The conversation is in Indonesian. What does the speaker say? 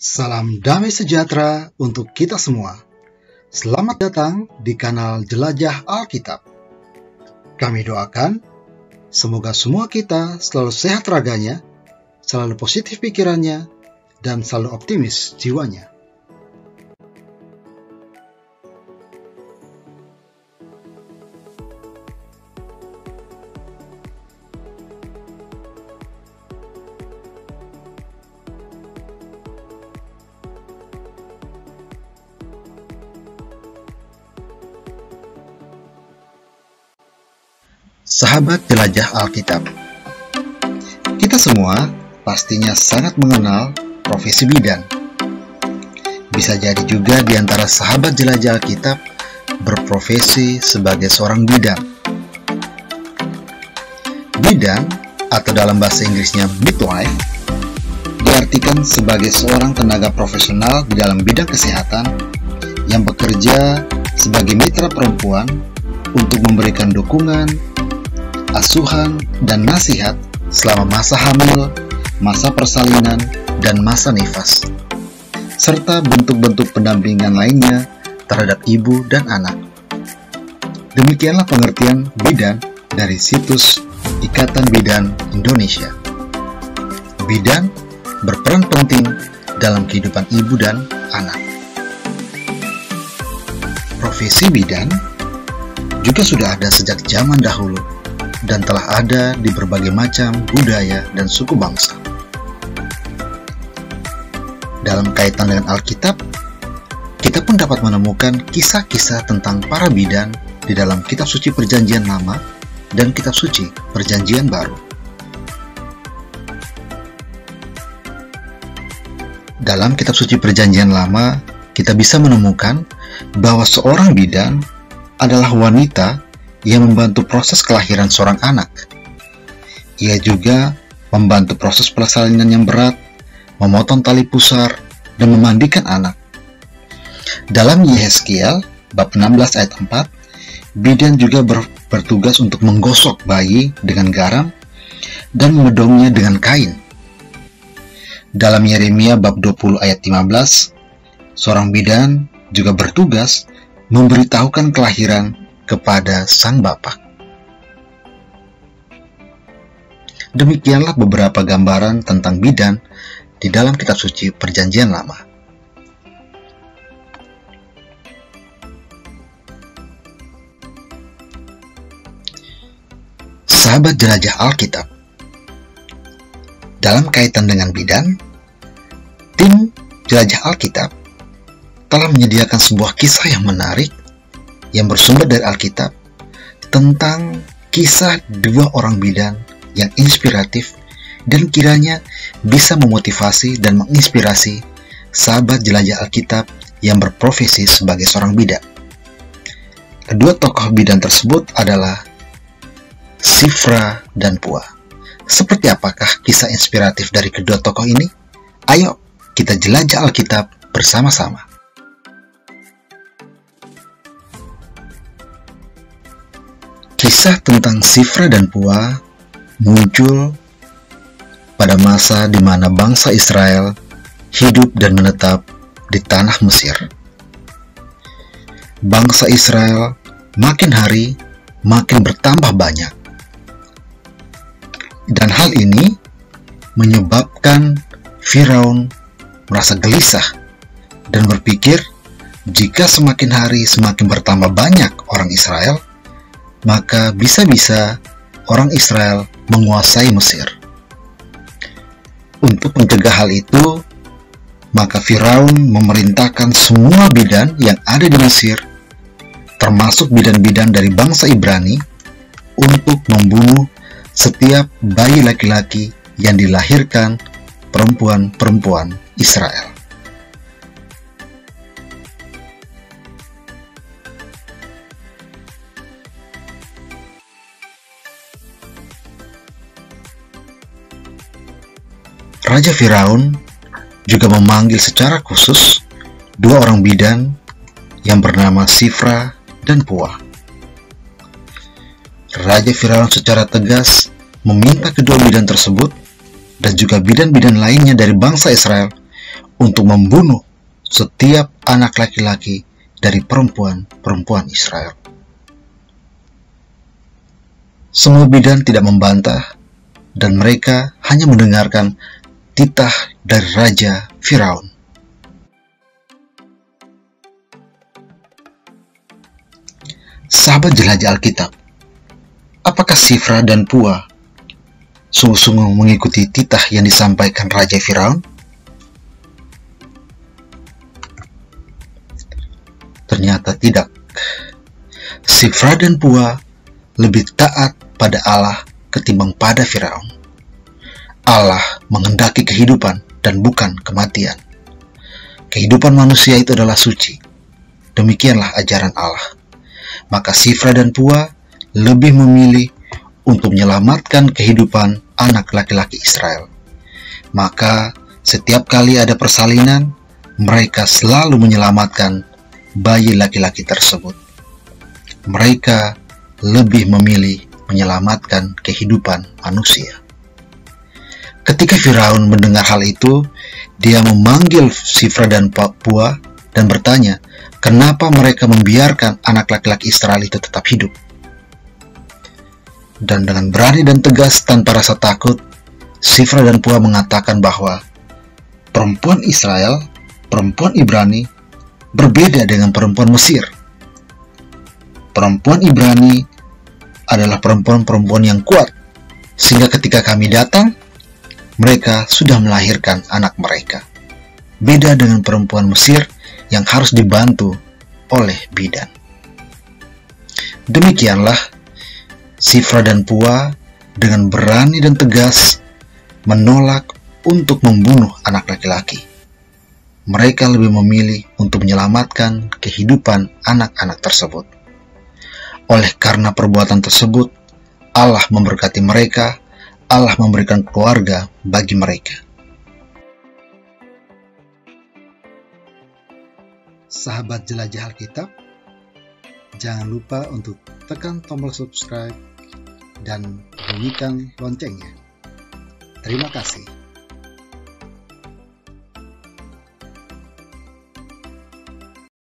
Salam damai sejahtera untuk kita semua. Selamat datang di kanal Jelajah Alkitab. Kami doakan, semoga semua kita selalu sehat raganya, selalu positif pikirannya, dan selalu optimis jiwanya. Sahabat Jelajah Alkitab, kita semua pastinya sangat mengenal profesi bidan. Bisa jadi juga di antara sahabat Jelajah Alkitab berprofesi sebagai seorang bidan. Bidan, atau dalam bahasa Inggrisnya midwife, diartikan sebagai seorang tenaga profesional di dalam bidang kesehatan yang bekerja sebagai mitra perempuan untuk memberikan dukungan, asuhan, dan nasihat selama masa hamil, masa persalinan, dan masa nifas, serta bentuk-bentuk pendampingan lainnya terhadap ibu dan anak. Demikianlah pengertian bidan dari situs Ikatan Bidan Indonesia. Bidan berperan penting dalam kehidupan ibu dan anak. Profesi bidan juga sudah ada sejak zaman dahulu dan telah ada di berbagai macam budaya dan suku bangsa. Dalam kaitan dengan Alkitab, kita pun dapat menemukan kisah-kisah tentang para bidan di dalam Kitab Suci Perjanjian Lama dan Kitab Suci Perjanjian Baru. Dalam Kitab Suci Perjanjian Lama, kita bisa menemukan bahwa seorang bidan adalah wanita yang membantu proses kelahiran seorang anak. Ia juga membantu proses persalinan yang berat, memotong tali pusar, dan memandikan anak. Dalam Yehezkiel bab 16 ayat 4, bidan juga bertugas untuk menggosok bayi dengan garam dan mengedongnya dengan kain. Dalam Yeremia bab 20 ayat 15, seorang bidan juga bertugas memberitahukan kelahiran kepada sang bapak. Demikianlah beberapa gambaran tentang bidan di dalam Kitab Suci Perjanjian Lama. Sahabat Jelajah Alkitab, dalam kaitan dengan bidan, tim Jelajah Alkitab telah menyediakan sebuah kisah yang menarik yang bersumber dari Alkitab tentang kisah dua orang bidan yang inspiratif dan kiranya bisa memotivasi dan menginspirasi sahabat Jelajah Alkitab yang berprofesi sebagai seorang bidan. Kedua tokoh bidan tersebut adalah Shifra dan Pua. Seperti apakah kisah inspiratif dari kedua tokoh ini? Ayo kita jelajah Alkitab bersama-sama. Kisah tentang Shifra dan Pua muncul pada masa di mana bangsa Israel hidup dan menetap di tanah Mesir. Bangsa Israel makin hari makin bertambah banyak. Dan hal ini menyebabkan Firaun merasa gelisah dan berpikir jika semakin hari semakin bertambah banyak orang Israel, maka bisa-bisa orang Israel menguasai Mesir. Untuk mencegah hal itu, maka Firaun memerintahkan semua bidan yang ada di Mesir, termasuk bidan-bidan dari bangsa Ibrani, untuk membunuh setiap bayi laki-laki yang dilahirkan perempuan-perempuan Israel. Raja Firaun juga memanggil secara khusus dua orang bidan yang bernama Shifra dan Pua. Raja Firaun secara tegas meminta kedua bidan tersebut dan juga bidan-bidan lainnya dari bangsa Israel untuk membunuh setiap anak laki-laki dari perempuan-perempuan Israel. Semua bidan tidak membantah, dan mereka hanya mendengarkan titah dari Raja Firaun. Sahabat jelajah Alkitab, apakah Sifra dan Pua sungguh-sungguh mengikuti titah yang disampaikan Raja Firaun? Ternyata tidak. Sifra dan Pua lebih taat pada Allah ketimbang pada Firaun. Allah menghendaki kehidupan dan bukan kematian. Kehidupan manusia itu adalah suci. Demikianlah ajaran Allah. Maka Sifra dan Pua lebih memilih untuk menyelamatkan kehidupan anak laki-laki Israel. Maka setiap kali ada persalinan, mereka selalu menyelamatkan bayi laki-laki tersebut. Mereka lebih memilih menyelamatkan kehidupan manusia. Ketika Firaun mendengar hal itu, dia memanggil Sifra dan Pua dan bertanya, kenapa mereka membiarkan anak laki-laki Israel itu tetap hidup? Dan dengan berani dan tegas tanpa rasa takut, Sifra dan Pua mengatakan bahwa perempuan Israel, perempuan Ibrani, berbeda dengan perempuan Mesir. Perempuan Ibrani adalah perempuan-perempuan yang kuat, sehingga ketika kami datang, mereka sudah melahirkan anak mereka. Beda dengan perempuan Mesir yang harus dibantu oleh bidan. Demikianlah Sifra dan Pua dengan berani dan tegas menolak untuk membunuh anak laki-laki. Mereka lebih memilih untuk menyelamatkan kehidupan anak-anak tersebut. Oleh karena perbuatan tersebut, Allah memberkati mereka. Allah memberikan keluarga bagi mereka. Sahabat jelajah Alkitab, jangan lupa untuk tekan tombol subscribe dan bunyikan loncengnya. Terima kasih.